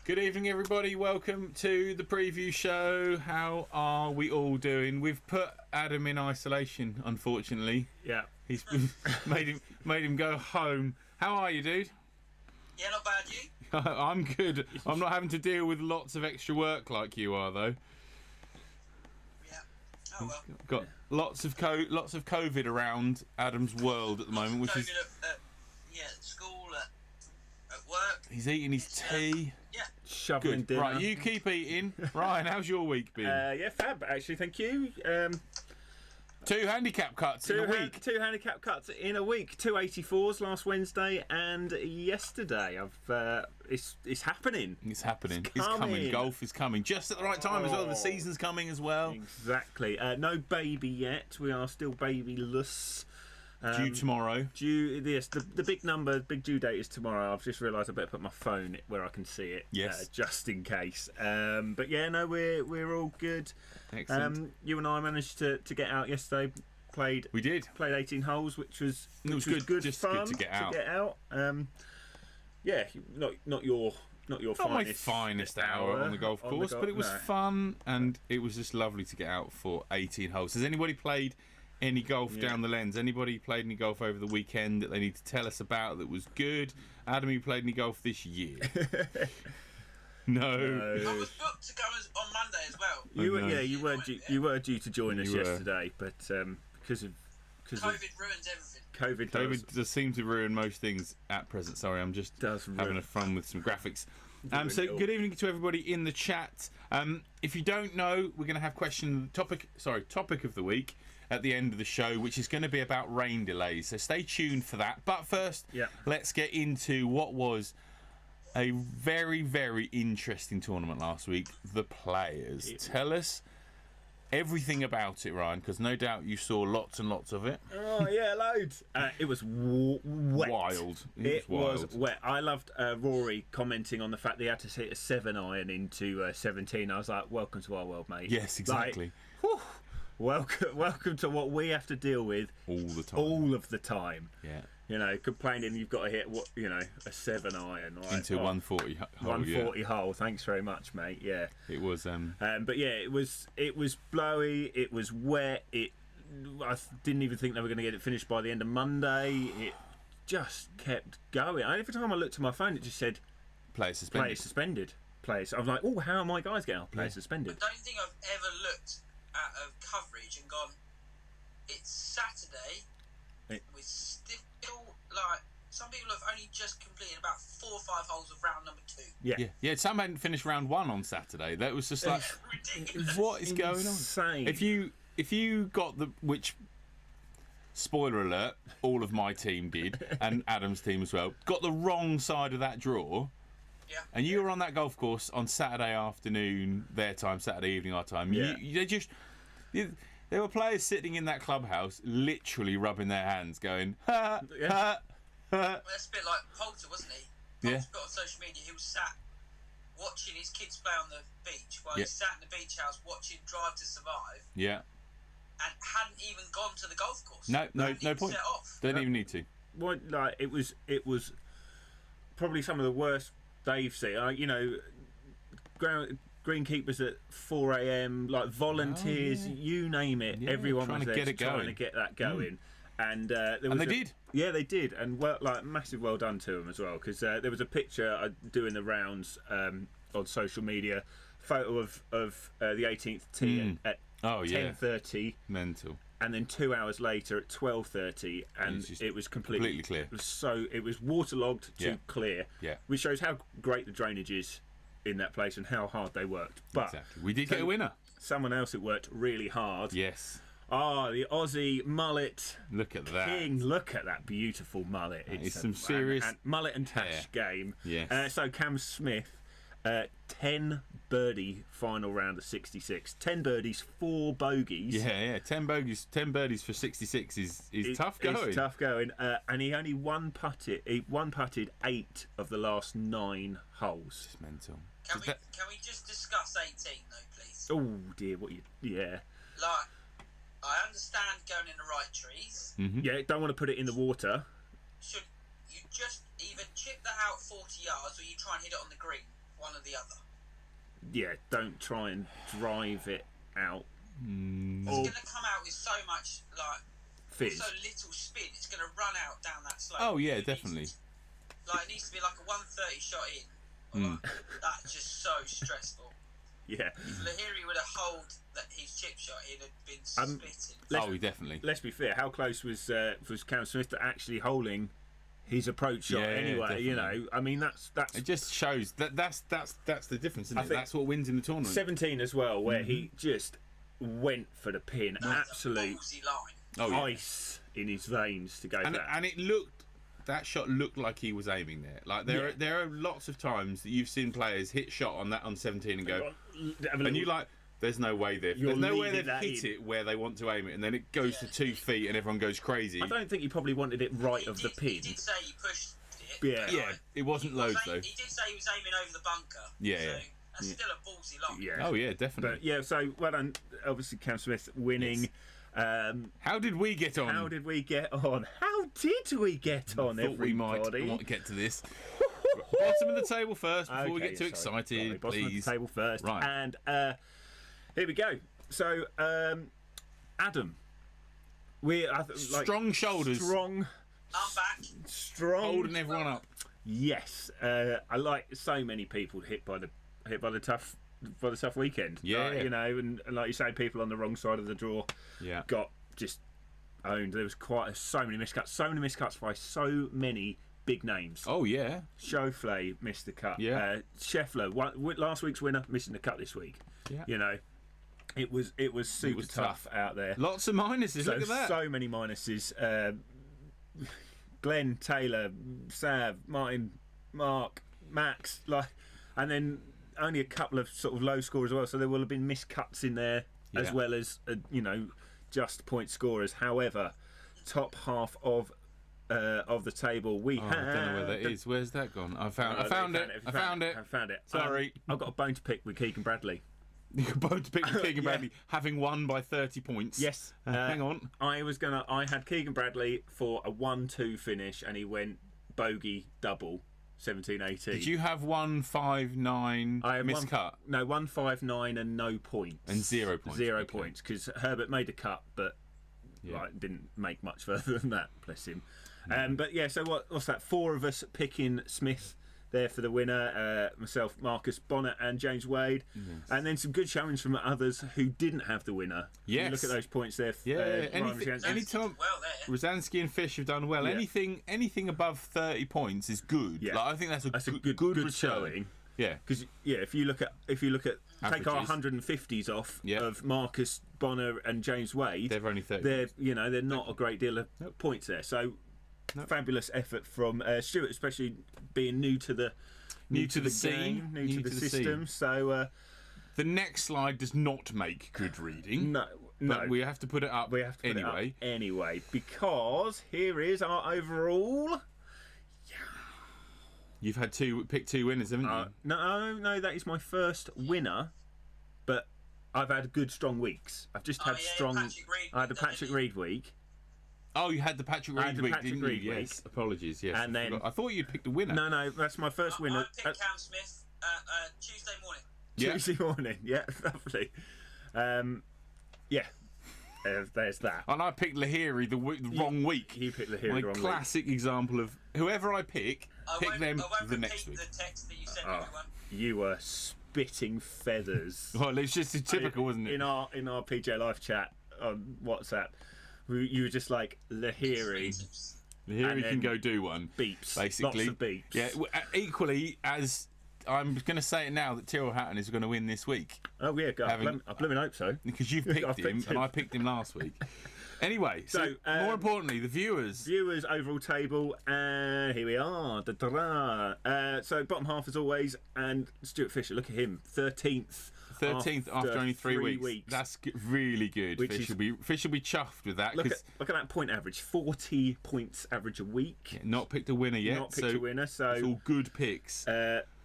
Good evening, everybody. Welcome to the preview show. How are we all doing? We've put Adam in isolation, unfortunately. Yeah. He's made him go home. How are you, dude? Yeah, not bad, you? I'm good. I'm not having to deal with lots of extra work like you are, though. Yeah. Oh well. Got lots of COVID around Adam's world at the moment, which is at school, at work. he's eating his tea. Yeah. Shoveling Good. dinner. Right, you keep eating. Ryan, how's your week been? Yeah, fab, actually, thank you. Two handicap cuts in a week. Two handicap cuts in a week. 2 84s last Wednesday and yesterday. It's happening. It's happening. It's It's coming. coming. Golf is coming just at the right time as well. The season's coming as well. Exactly. No baby yet. We are still babyless. Due tomorrow. Yes, the big due date is tomorrow. I've just realised I better put my phone where I can see it. Yes. Just in case. But yeah, no, we're all good. Excellent. You and I managed to get out yesterday. We did. Played 18 holes, which was good. Just fun good to get out. Yeah, not your Not my finest hour on the golf course, but it was fun, and it was just lovely to get out for 18 holes. Has anybody played any golf down the lens? Anybody played any golf over the weekend that they need to tell us about that was good? Adam, you played any golf this year? No. I was booked to go on Monday as well. You were due to join us You were. yesterday, but because of COVID ruins everything. COVID does seem to ruin most things at present. Sorry, I'm just having a fun with some graphics. So good evening to everybody in the chat. If you don't know, we're going to have topic of the week at the end of the show, which is going to be about rain delays. So stay tuned for that. But first, let's get into what was a very, very interesting tournament last week. The Players. Tell us everything about it, Ryan, because no doubt you saw lots and lots of it. Oh yeah, loads. It was wet. Wild. It was wet. I loved Rory commenting on the fact that he had to hit a 7-iron into 17. I was like, welcome to our world, mate. Yes, exactly. Welcome to what we have to deal with all of the time. Yeah. You know, complaining you've got to hit a 7-iron into 140 hole. 140 hole. Thanks very much, mate. Yeah. It was. But yeah, it was blowy. It was wet. I didn't even think they were going to get it finished by the end of Monday. It just kept going. Every time I looked at my phone, it just said Players suspended. Players suspended. Players. I was like, oh, how are my guys getting players suspended? I don't think I've ever looked at a coverage and gone, it's Saturday. With still, like, some people have only just completed about 4 or 5 holes of round number 2. Yeah. Some hadn't finished round 1 on Saturday. That was just like, ridiculous. What is going on? Insane. If you got which, spoiler alert, all of my team did, and Adam's team as well, got the wrong side of that draw. Yeah. And you were on that golf course on Saturday afternoon, their time, Saturday evening, our time. Yeah. There were players sitting in that clubhouse, literally rubbing their hands, going, ha, ha, ha. Well, that's a bit like Poulter, wasn't he? Yeah. Poulter put on social media, he was sat watching his kids play on the beach while he sat in the beach house watching Drive to Survive. Yeah. And hadn't even gone to the golf course. No point. Set off. Don't even need to. Well, like it was probably some of the worst they've seen. Greenkeepers at 4 a.m, like volunteers, you name it. Yeah, everyone was there trying trying to get that going. And they did. Yeah, they did, and massive well done to them as well. Because there was a picture doing the rounds on social media, photo of the 18th tee at 10:30. Mental. And then 2 hours later at 12:30, and it was completely clear. It was waterlogged to clear. Yeah. Which shows how great the drainage is in that place and how hard they worked. But exactly. We did get a winner. Someone else who worked really hard. Yes. The Aussie mullet. Look at that. King, look at that beautiful mullet. It's some serious and mullet and tash game. Yes. So Cam Smith, 10 birdie final round of 66. 10 birdies, 4 bogeys. Yeah. 10 birdies for 66 is tough going. It's tough going. And he only one putted 8 of the last 9 holes. It's mental. Can we just discuss 18 though, please? Oh dear, Like, I understand going in the right trees. Mm-hmm. Yeah, don't want to put it in the water. Should you just either chip that out 40 yards or you try and hit it on the green? one or the other. Yeah, don't try and drive it out. It's going to come out with so much fizz. So little spin. It's going to run out down that slope. Oh yeah, definitely. It needs to be like a 130 shot in. That's just so stressful. Yeah. If Lahiri would have held his chip shot, he'd have been splitting. Definitely. Let's be fair. How close was Cam Smith to actually holding his approach shot? Anyway, definitely. you know, I mean that's. It just shows that's the difference, isn't it? That's what wins in the tournament. 17 as well, where he just went for the pin, absolute ice in his veins to go for that. And that shot looked like he was aiming there. Like there are lots of times that you've seen players hit shot on 17 and go, and you like, there's no way they've hit it where they want to aim it, and then it goes to 2 feet and everyone goes crazy. I don't think he probably wanted it right of the pin. He did say he pushed it. Yeah, it wasn't loads though. He did say he was aiming over the bunker. Yeah. That's still a ballsy line. Yeah. Oh yeah, definitely. But yeah, so well done. Obviously, Cam Smith winning. Yes. How did we get on? How did we get on? Everybody? We might get to this. Bottom of the table first before we get too excited, bottom please. of the table first. Right. And here we go. So, Adam, strong shoulders. I'm back. Strong. Holding everyone up. Yes. I like so many people hit by the tough weekend. Yeah. You know, and like you say, people on the wrong side of the draw got just owned. There was so many miscuts by so many big names. Oh yeah. Schauffele missed the cut. Yeah. Scheffler, last week's winner, missing the cut this week. Yeah. You know, it was super tough out there. Lots of minuses. Look at that. So many minuses. Glenn, Taylor, Sav, Martin, Mark, Max, and then only a couple of sort of low scores as well. So there will have been miscuts in there as well as just point scorers. However, top half of the table we have. I don't know where that is. Where's that gone? I found it. Sorry, I've got a bone to pick with Keegan Bradley. You got a bone to pick with Keegan Bradley, having won by 30 points. Yes. Hang on. I had Keegan Bradley for a 1-2 finish, and he went bogey double. 17-18. Did you have 159 miscut? No, 159 and no points. And 0 points. 0 points, because Herbert made a cut, but didn't make much further than that, bless him. But yeah, so what's that? 4 of us picking Smith there for the winner. Myself, Marcus, Bonner and James Wade. Yes. And then some good showings from others who didn't have the winner. Yes. You look at those points there. Anytime Rosansky and Fish have done well. Yeah. Anything above 30 points is good. Yeah. I think that's a good showing. Yeah. Because if you look at averages. Take our 150s off of Marcus, Bonner and James Wade. They're only 30. They're not a great deal of points there. So fabulous effort from Stuart, especially being new to the scene, new to the system. So the next slide does not make good reading. No. But we have to put it up. We have to put it up anyway, because here is our overall. You've had picked 2 winners, haven't you? No, that is my first winner, but I've had good strong weeks. I've just had strong. I had a Patrick Reed week. Oh, you had the Patrick Reed week, didn't you? Yes. Apologies. Yes. And then I thought you'd picked a winner. No, that's my first winner. I picked Cam Smith Tuesday morning. Tuesday morning, lovely. There's that. And I picked Lahiri the wrong week. You picked Lahiri the wrong week. Classic example of whoever I pick them the next week. The text that you sent everyone. You were spitting feathers. Well, it's just typical, wasn't it? In our PJ Live chat on WhatsApp, you were just like Lahiri. Lahiri can go do one. Beeps. Basically. Lots of beeps. Yeah. Equally as. I'm going to say it now that Tyrrell Hatton is going to win this week. Oh, yeah, I blooming hope so. Because you've picked him, and I picked him last week. Anyway, so more importantly, the viewers. Viewers, overall table, and here we are. So bottom half as always, and Stuart Fisher, look at him, 13th. 13th after only 3 weeks. That's really good. Fish will be chuffed with that. Look at that point average, 40 points average a week. Yeah, not picked a winner yet. So it's all good picks.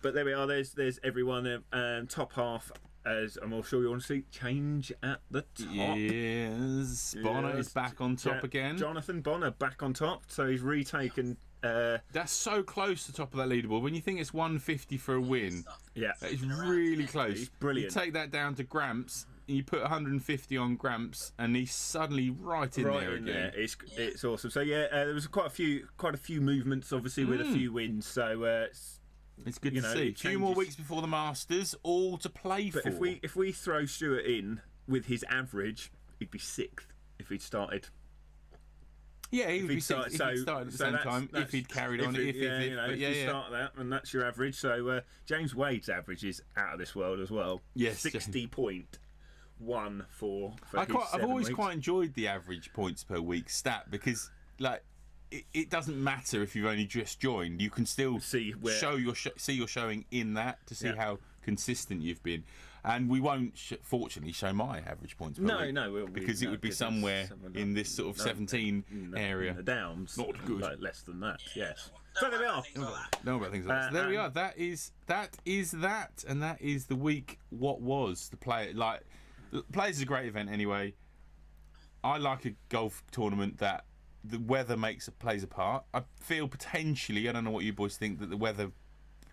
But there we are. There's everyone. Top half, as I'm all sure you want to see, change at the top. Yes, Bonner is back on top again. Jonathan Bonner back on top. So he's retaken That's so close to the top of that leaderboard. When you think it's 150 for a win, it's really close. He's brilliant. You take that down to Gramps, and you put 150 on Gramps, and he's suddenly right in there again. It's awesome. So there was quite a few movements, obviously, with a few wins. So it's good to see. A few more weeks before the Masters, all to play for. But if we throw Stuart in with his average, he'd be 6th if he'd started. Yeah, he would be 6th if he'd started at the same time, if he'd carried on. If you start that, and that's your average. So James Wade's average is out of this world as well. Yes, 60.14 for I've always quite enjoyed the average points per week stat because, like, it doesn't matter if you've only just joined. You can still see your showing in that to see how consistent you've been. And we won't, fortunately, show my average points per week. Because it would be somewhere in this sort of 17 area. In the Downs. Not good. Like less than that, yes. So there we are. Know about things like that. So there we are. That is that. And that is the week what was. The Players is a great event anyway. I like a golf tournament that the weather plays a part. I feel potentially, I don't know what you boys think, that the weather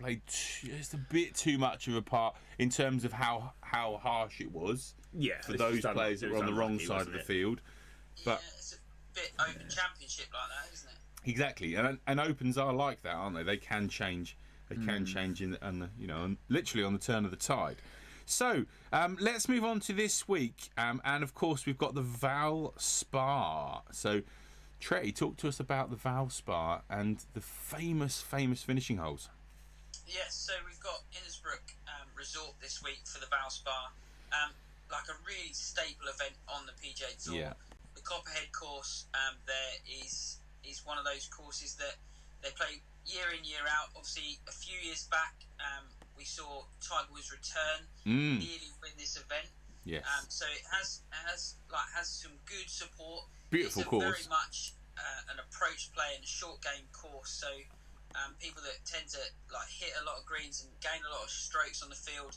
played just a bit too much of a part in terms of how harsh it was for those players that were on the wrong side of the field. But it's a bit open championship like that, isn't it? Exactly, and opens are like that, aren't they? They can change. They can change literally on the turn of the tide. So let's move on to this week, and of course we've got the VALSPAR. So Trett, talk to us about the VALSPAR and the famous finishing holes. Yes, so we've got Innisbrook Resort this week for the VALSPAR, like a really staple event on the PGA Tour. Yeah. The Copperhead course there is one of those courses that they play year in, year out. Obviously, a few years back, we saw Tiger Woods return, nearly win this event. Yes. So it has some good support. Beautiful course. Very much an approach play and a short game course. So people that tend to hit a lot of greens and gain a lot of strokes on the field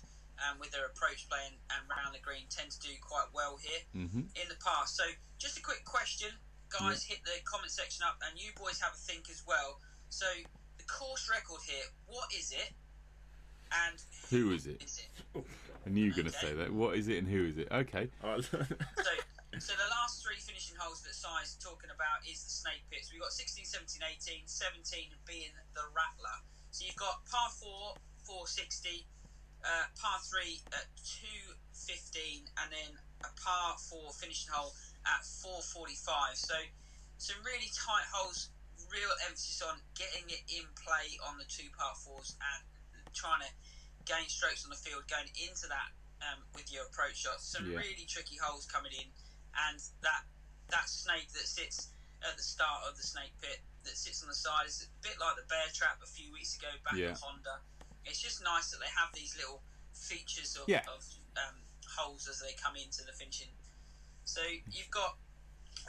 with their approach play and round the green tend to do quite well here in the past. So just a quick question, guys. Hit the comment section up, and you boys have a think as well. So the course record here, what is it? And who is it? I knew you were going to say that. What is it and who is it? Okay. So the last 3 finishing holes that Si's talking about is the snake pits. We've got 16, 17, 18, 17 being the rattler. So you've got par 4, 460, par 3 at 215, and then a par 4 finishing hole at 445. So some really tight holes, real emphasis on getting it in play on the 2 par 4s and trying to gain strokes on the field going into that with your approach shots. Some really tricky holes coming in. And that snake that sits at the start of the snake pit, that sits on the side, is a bit like the bear trap a few weeks ago back at Honda. It's just nice that they have these little features of holes as they come into the finishing. So you've got,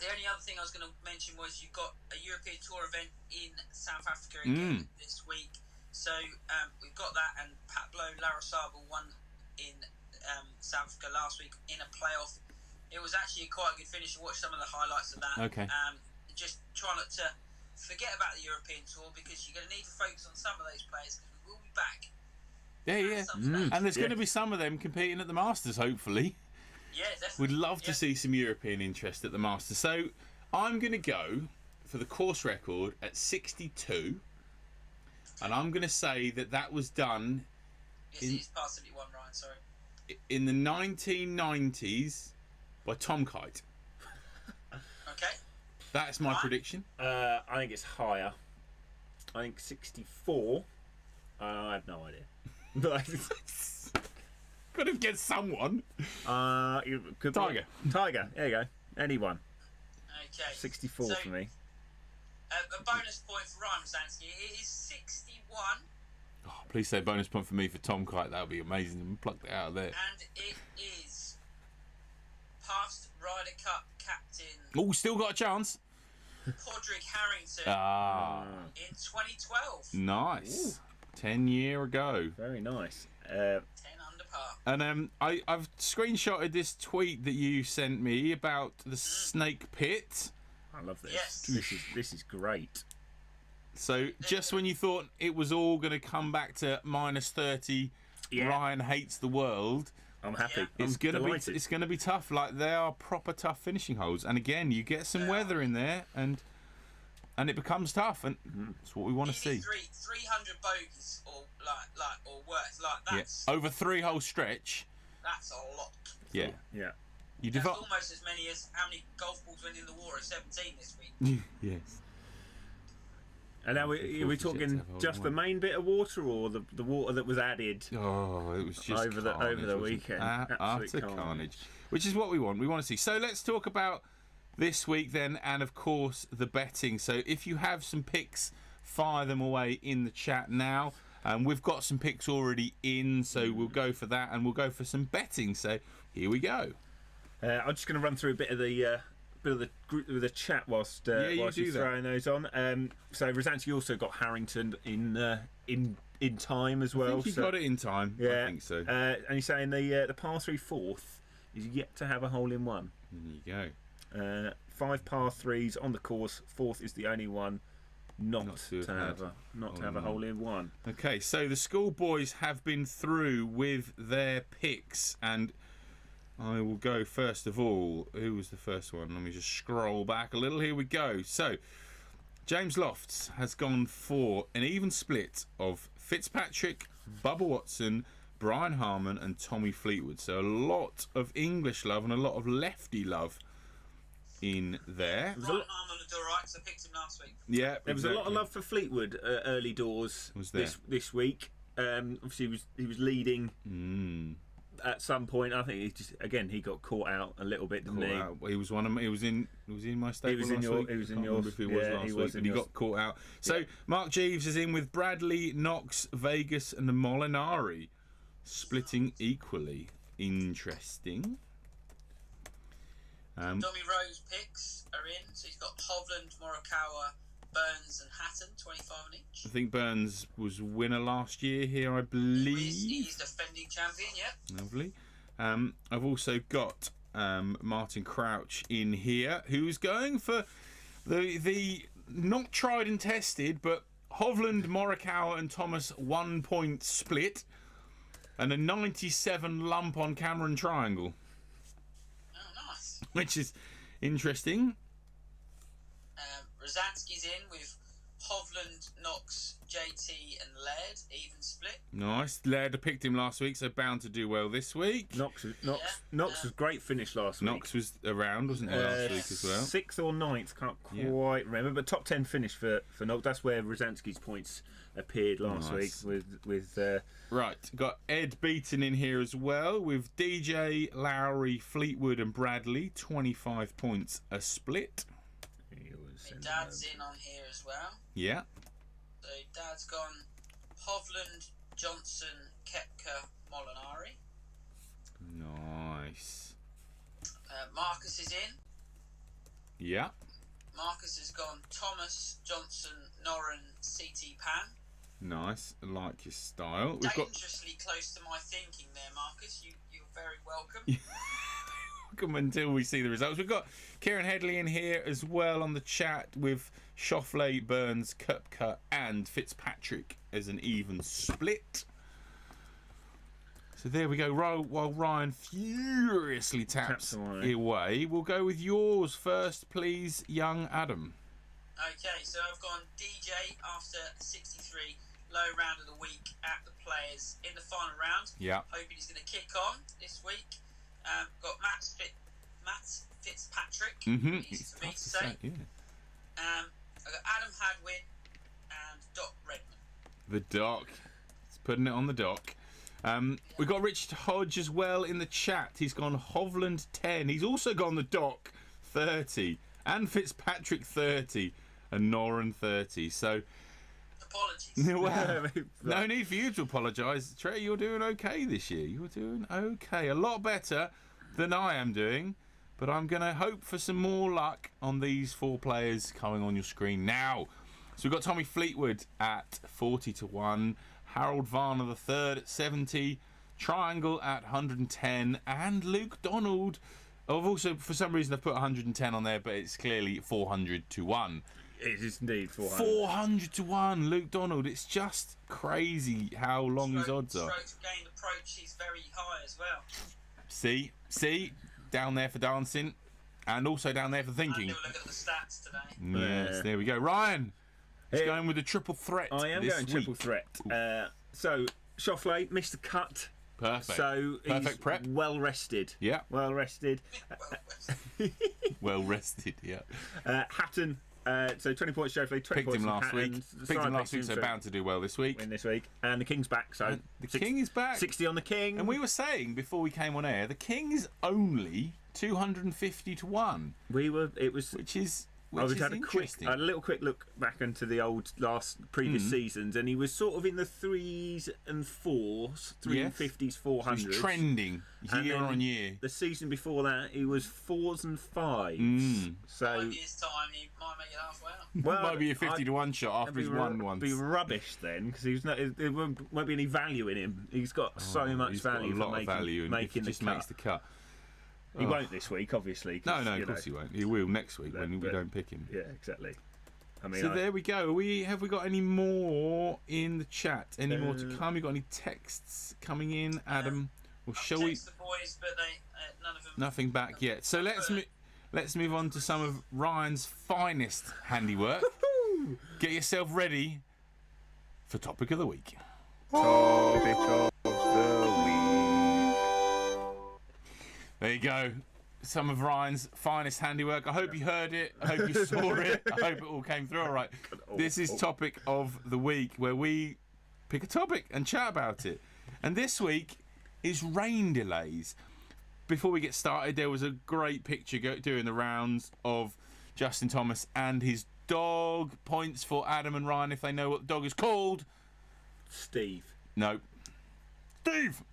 the only other thing I was going to mention was you've got a European Tour event in South Africa again this week. So we've got that, and Pablo Larrazábal won in South Africa last week in a playoff. It was actually quite a good finish. I watched some of the highlights of that. Okay. Just try not to forget about the European Tour, because you're going to need to focus on some of those players, because we will be back. And there's going to be some of them competing at the Masters, hopefully. Yeah, definitely. We'd love to see some European interest at the Masters. So I'm going to go for the course record at 62. And I'm going to say that was done... Yes, it is past 71, Ryan, sorry. In the 1990s... by Tom Kite. Okay. That's my prediction. I think it's higher. I think 64. I have no idea. Could have guessed someone. Tiger. Tiger. There you go. Anyone. Okay. 64 for me. A bonus point for Ryan Rosansky. It is 61. Oh, please say bonus point for me for Tom Kite. That would be amazing. And pluck that out of there. And it is past Ryder Cup captain. Oh, still got a chance. Padraig Harrington. In 2012. Nice. 10 years ago. Very nice. 10 under par. And I've screenshotted this tweet that you sent me about the snake pit. I love this. Yes. This is great. So just when you thought it was all going to come back to -30, Ryan hates the world. I'm happy. It's going to be tough. Like, they are proper tough finishing holes. And again, you get some weather in there, and it becomes tough, and that's what we want to see. 300 bogeys or worse, like that's over 3-hole stretch. That's a lot. Yeah. That's almost as many as how many golf balls went in the water at 17 this week. Yes. And now are we talking just the main bit of water, or the water that was added? Oh, it was just over the weekend. Utter carnage. Which is what we want. We want to see. So let's talk about this week then, and of course the betting. So if you have some picks, fire them away in the chat now. We've got some picks already in, so we'll go for that, and we'll go for some betting. So here we go. I'm just going to run through a bit of the chat whilst you're throwing those on. So Rosansky also got Harrington in time as well. I think he got it in time. Yeah, I think so. And he's saying the par 3 fourth is yet to have a hole in one. There you go. 5 par 3s on the course. Fourth is the only one not to have a hole in one. Okay, so the schoolboys have been through with their picks, and I will go first of all. Who was the first one? Let me just scroll back a little. Here we go. So James Lofts has gone for an even split of Fitzpatrick, Bubba Watson, Brian Harman and Tommy Fleetwood. So a lot of English love and a lot of lefty love in there. Brian Harman would do all right, because I picked him last week. Yeah, there was a lot of love for Fleetwood early doors this week. Obviously he was leading at some point. I think he got caught out a little bit, didn't he? He was in my stable last week. He was in yours. If he was last week, but he got caught out. So Mark Jeeves is in with Bradley, Knox, Vegas and the Molinari, splitting equally. Interesting. Tommy Rose picks are in, so he's got Hovland, Morikawa, Burns and Hatton, 25 on each. I think Burns was winner last year here, I believe. He's defending champion, yeah. Lovely. I've also got Martin Crouch in here, who's going for the not tried and tested, but Hovland, Morikawa and Thomas 1 point split, and a 97 lump on Cameron Triangle. Oh, nice. Which is interesting. Rosansky's in with Hovland, Knox, JT and Laird, even split. Nice. Laird picked him last week, so bound to do well this week. Knox was great finish last week. Knox was around, wasn't he, last week as well? 6th or 9th, can't quite remember, but top 10 finish for Knox. That's where Rosansky's points appeared last week with right, got Ed Beaton in here as well with DJ, Lowry, Fleetwood and Bradley, 25 points a split. Dad's in on here as well. Yeah. So Dad's gone Hovland, Johnson, Koepka, Molinari. Nice. Marcus is in. Yeah. Marcus has gone Thomas, Johnson, Noren, CT Pan. Nice. I like your style. Dangerously close to my thinking there, Marcus. You're very welcome. Welcome until we see the results. We've got Kieran Headley in here as well on the chat with Schauffele, Burns, Koepka and Fitzpatrick as an even split. So there we go. While Ryan furiously taps away, we'll go with yours first, please, young Adam. Okay, so I've gone DJ after 63, low round of the week at the Players in the final round. Yeah. Hoping he's going to kick on this week. Got Matt Fitzpatrick. Easy for me to say. Yeah. I got Adam Hadwin and Doc Redman. The Doc. It's putting it on the Doc. We've got Richard Hodge as well in the chat. He's gone Hovland 10. He's also gone the Doc 30 and Fitzpatrick 30 and Noren 30. So apologies. Well, no need for you to apologise. Trey, you're doing okay this year. You're doing okay. A lot better than I am doing. But I'm going to hope for some more luck on these 4 players coming on your screen now. So we've got Tommy Fleetwood at 40 to 1. Harold Varner III at 70. Triangle at 110. And Luke Donald. I've also, for some reason, I've put 110 on there, but it's clearly 400 to 1. It is indeed 400. 400 to 1, Luke Donald. It's just crazy how long his odds are. Strokes gained approach, he's very high as well. See, down there for dancing, and also down there for thinking. I'll look at the stats today. Yes, there we go. Ryan is going with a triple threat. I am going triple threat. So Schauffele missed the cut. Perfect. So perfect prep. Well rested. Yeah. Well rested. Well rested. Yeah. Hatton. So 20 points Schauffele. 20 Picked points him last week. Picked him last week, so bound to do well this week. Win this week. And the King's back. So the King is back. 60 on the King. And we were saying before we came on air, the King is only 250 to 1. Which is interesting. A little quick look back into the previous seasons, and he was sort of in the 3s and 4s, 350s, 400s. He's trending year on year. The season before that, he was 4s and 5s. So 5 years' time, he might make it halfway up. Well, might be a 50 to 1 shot after he's won once. Be rubbish then, because there won't be any value in him. He's got so much value. Got a lot of value, and if he just makes the cut. He won't this week, obviously. No, of course he won't. He will next week when we don't pick him. Yeah, exactly. I mean, so there we go. Have we got any more in the chat? Any more to come? You got any texts coming in, Adam? Or shall we? The boys, but none of them. Nothing back yet. So let's move on to some of Ryan's finest handiwork. Get yourself ready for topic of the week. Topic of the week. There you go. Some of Ryan's finest handiwork. I hope you heard it. I hope you saw it. I hope it all came through all right. This is topic of the week, where we pick a topic and chat about it. And this week is rain delays. Before we get started, there was a great picture doing the rounds of Justin Thomas and his dog. Points for Adam and Ryan if they know what the dog is called. Steve. No. Steve!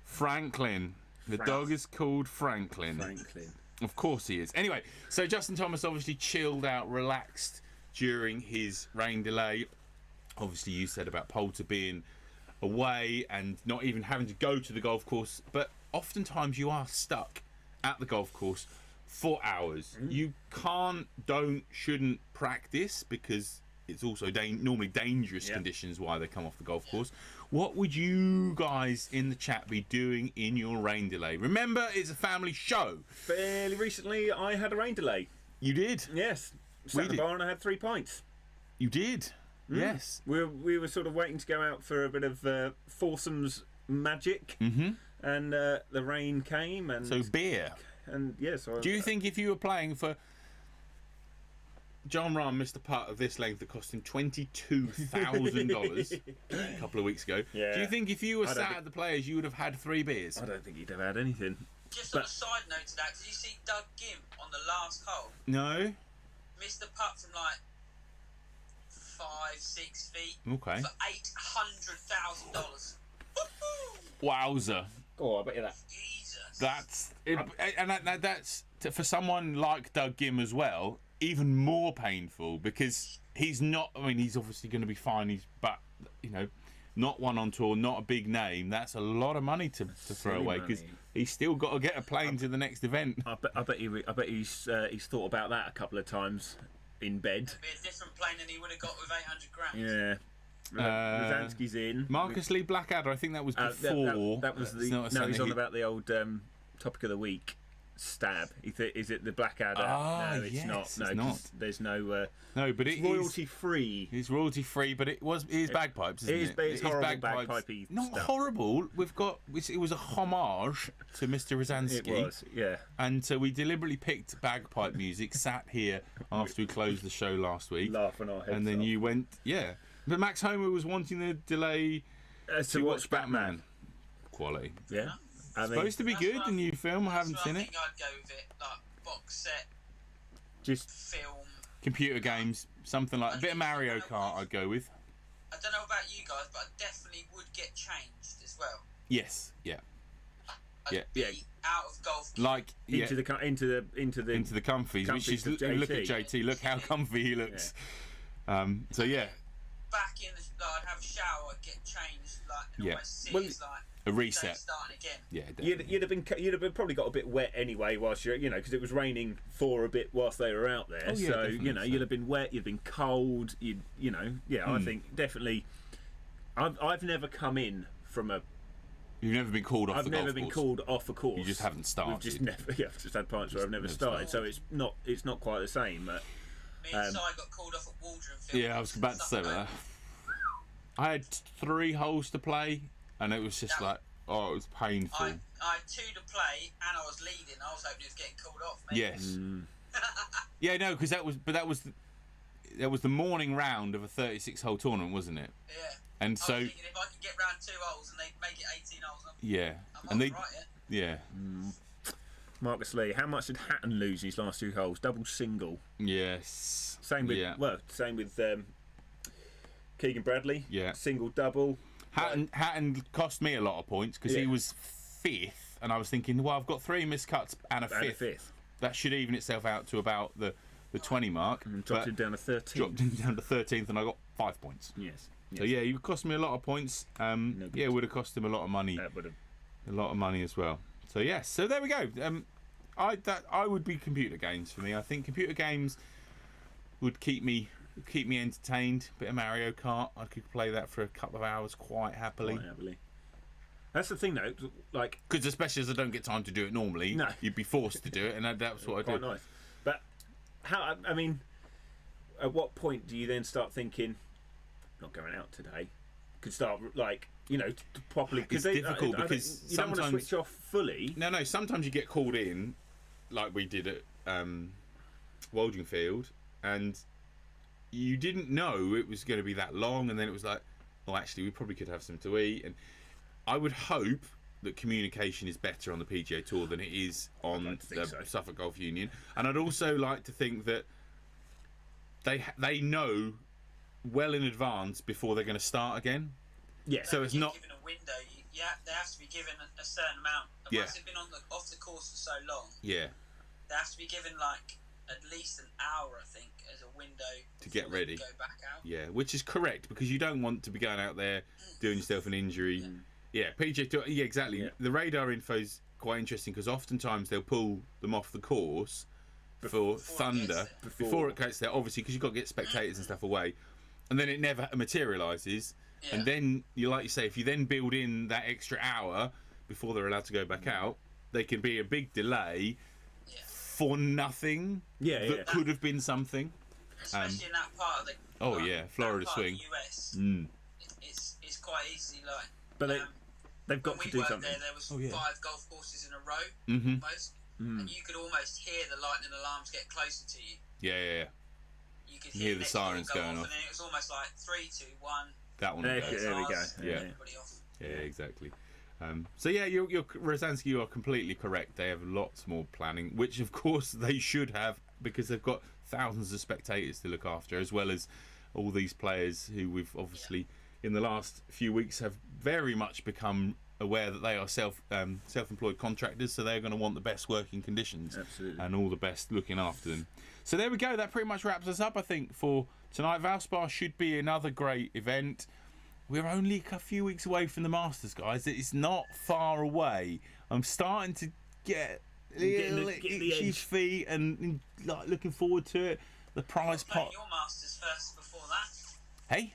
Franklin. The dog is called Franklin. Of course he is. Anyway, so Justin Thomas obviously chilled out, relaxed during his rain delay. Obviously, you said about Poulter being away and not even having to go to the golf course, but oftentimes you are stuck at the golf course for hours. You shouldn't practice because it's also normally dangerous conditions why they come off the golf course. What would you guys in the chat be doing in your rain delay? Remember, it's a family show. Fairly recently, I had a rain delay. You did? Yes. Sat in the bar and I had 3 pints. You did? Yes. We were sort of waiting to go out for a bit of foursomes magic, and the rain came. And so beer. And yes. Do you think if you were playing for... John Rahm missed a putt of this length that cost him $22,000 a couple of weeks ago. Yeah. Do you think if you were sat at the Players, you would have had 3 beers? I don't think he'd have had anything. Just on a side note to that, did you see Doug Gim on the last hole? No. Missed a putt from like 5-6 feet. Okay. For $800,000. Wowzer. Oh, I bet you that. Jesus. That's for someone like Doug Gim as well. Even more painful because he's not. I mean, he's obviously going to be fine. But not one on tour, not a big name. That's a lot of money to throw away because he's still got to get a plane to the next event. I bet he's thought about that a couple of times in bed. It'd be a different plane than he would have got with 800 grand. Yeah. Rosansky's in. Marcus Lee Blackadder. I think that was before. That was the. No, he's on about the old topic of the week. Stab. Is it the Blackadder? No, it's not. No, it's not. There's no. No, but it's royalty free. It's royalty free, but it is bagpipes, isn't it? It's horrible bagpipey Not stuff. Horrible. It was a homage to Mr. Rosansky. It was, yeah. And so we deliberately picked bagpipe music, sat here after we closed the show last week, laughing our heads and then off. You went, yeah. But Max Homer was wanting the delay to watch Batman. Quality. Yeah. Supposed to be good, the new film. I haven't seen it. I think I'd go with it, like box set, just film, computer games, something like a bit of Mario Kart. I'd go with. I don't know about you guys, but I definitely would get changed as well. Yes, yeah, I'd be out of golf. Like into the comfies, which is look at JT. Look how comfy he looks. Yeah. So yeah. Back in I'd have a shower, I'd get changed, like, and always see a reset. Starting again. Yeah, definitely. You'd have been probably got a bit wet anyway whilst you're, because it was raining for a bit whilst they were out there. Oh, yeah, so definitely. you'd have been wet, you'd been cold. I think definitely. I've never come in from a. You've never been called off. I've never been called off a course. You just haven't started. We've just never. Yeah, I've just had pints where I've never started. So it's not quite the same. But me and Si got called off at Waldron Field. yeah, I was about to say that. I had 3 holes to play, and it was just it was painful. I had 2 to play, and I was leading. I was hoping he was getting called off. Maybe. Yes. Yeah, no, because that was the morning round of a 36-hole tournament, wasn't it? Yeah. And so, I was thinking if I could get round 2 holes and they make it 18 holes, and they, right, yeah. Marcus Lee, how much did Hatton lose his last 2 holes? Double, single. Yes. Same with Keegan Bradley. Yeah. Single, double. Hatton cost me a lot of points because he was 5th, and I was thinking, well, I've got 3 miscuts and a 5th. That should even itself out to about the 20 mark. And dropped him down to 13th. Dropped him down to 13th, and I got 5 points. Yes. So yeah, you cost me a lot of points. It would have cost him a lot of money. That would have. A lot of money as well. So yes, so there we go. I would be computer games for me. I think computer games would keep me entertained. Bit of Mario Kart, I could play that for a couple of hours quite happily. That's the thing though, like because especially as I don't get time to do it normally, no. You'd be forced to do it, and that's what I do. Quite nice. But I mean, at what point do you then start thinking, not going out today? Could start to properly. It's difficult because you don't want to switch off fully. No. Sometimes you get called in, like we did at Waldron Field, and you didn't know it was going to be that long, and then it was like, well, actually, we probably could have something to eat. And I would hope that communication is better on the PGA Tour than it is on the Suffolk Golf Union, and I'd also like to think that they know well in advance before they're going to start again. Yeah. So it's not given a window. They have to be given a certain amount. Once they've been off the course for so long. Yeah. They have to be given at least an hour, I think, as a window to get ready. Go back out. Yeah, which is correct because you don't want to be going out there doing yourself an injury. Yeah, PGA Tour. Yeah, exactly. Yeah. The radar info's quite interesting because oftentimes they'll pull them off the course before Thunder before it gets there. Obviously, because you've got to get spectators and stuff away, and then it never materialises. Yeah. And then you say, if you then build in that extra hour before they're allowed to go back out, they can be a big delay for nothing. That could have been something. Especially in that part of the Florida swing. Of the US, it's quite easy. But they've got to do something. There was 5 golf courses in a row, almost, and you could almost hear the lightning alarms get closer to you. Yeah. You could hear the sirens going off, and then it was almost like 3, 2, 1. That one. There we go. Yeah, exactly. So yeah, you're Rosansky, you are completely correct. They have lots more planning, which of course they should have because they've got thousands of spectators to look after, as well as all these players who we've obviously in the last few weeks have very much become aware that they are self-employed contractors, so they're going to want the best working conditions. Absolutely. And all the best looking after them. So there we go. That pretty much wraps us up, I think, for tonight. VALSPAR should be another great event. We're only a few weeks away from the Masters, guys. It's not far away. I'm starting to get itchy feet and looking forward to it. The prize pot. Your Masters first before that. Hey?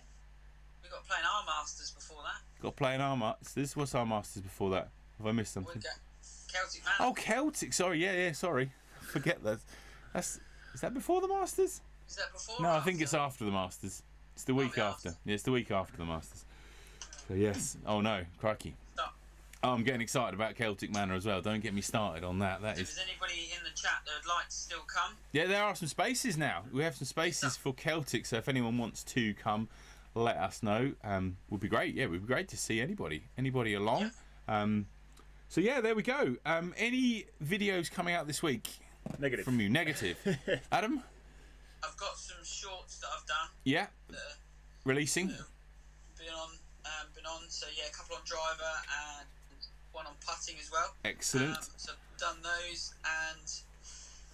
We got playing our Masters before that. Got playing our Masters. What's our Masters before that? Have I missed something? Celtic Man. Oh, Celtic. Sorry. Yeah. Sorry. Forget that. Is that before the Masters? Is that before? No, I think it's after the Masters. It's the week after. Yeah, it's the week after the Masters. So yes. Oh no, crikey. Stop. Oh, I'm getting excited about Celtic Manor as well. Don't get me started on that. If there's anybody in the chat that would like to still come. Yeah, there are some spaces now. We have some spaces for Celtic, so if anyone wants to come, let us know. Would be great. Yeah, would be great to see anybody along. Yeah. So yeah, there we go. Any videos coming out this week? Negative. From you. Negative. Adam? I've got some shorts that I've done. Yeah. Releasing. Been on. So yeah, a couple on driver and one on putting as well. Excellent. So I've done those and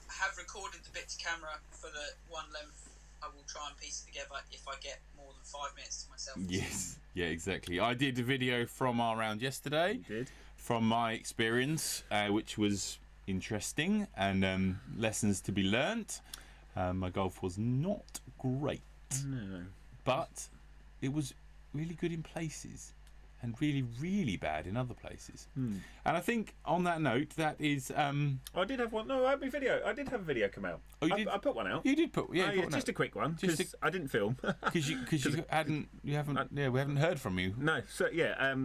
I have recorded the bit to camera for the one length I will try and piece it together if I get more than 5 minutes to myself. Yes, yeah, exactly. I did a video from our round yesterday. You did. From my experience, which was interesting, and lessons to be learnt. My golf was not great, no, but it was really good in places and really, really bad in other places. And I think on that note, that is... I did have one. No, I had my video. I did have a video come out. Oh, you did? I put one out. You did put... Yeah, yeah, just a quick one, because I didn't film. Because we haven't heard from you. No, so yeah, I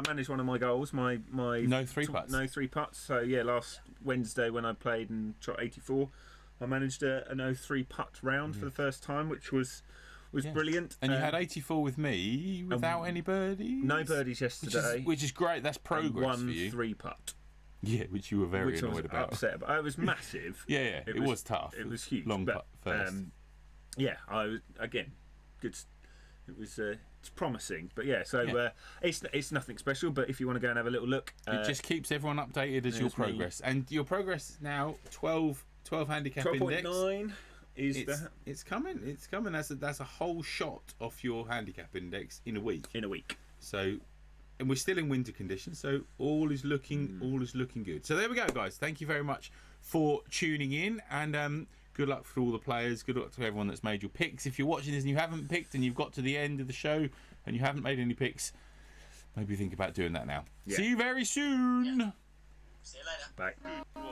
managed one of my goals, my no 3 putts. No 3 putts. So yeah, last Wednesday when I played and shot 84, I managed a no 3 putt round for the first time, which was brilliant. And you had 84 with me without any birdies? No birdies yesterday. Which is great. That's progress for you. 1 3-putt. Yeah, which you were very annoyed about. Upset about. It was massive. Yeah, it was tough. It was huge. Long putt first. Yeah, I was, again, good. It was it's promising. But yeah, so it's nothing special, but if you want to go and have a little look. It just keeps everyone updated as your progress. And your progress now, 12 handicap index. 12.9. It's coming. That's a whole shot off your handicap index in a week. So, and we're still in winter conditions, so all is looking good. So there we go, guys. Thank you very much for tuning in, and good luck for all the players. Good luck to everyone that's made your picks. If you're watching this and you haven't picked, and you've got to the end of the show and you haven't made any picks, maybe think about doing that now. Yeah. See you very soon. Yeah. See you later. Bye.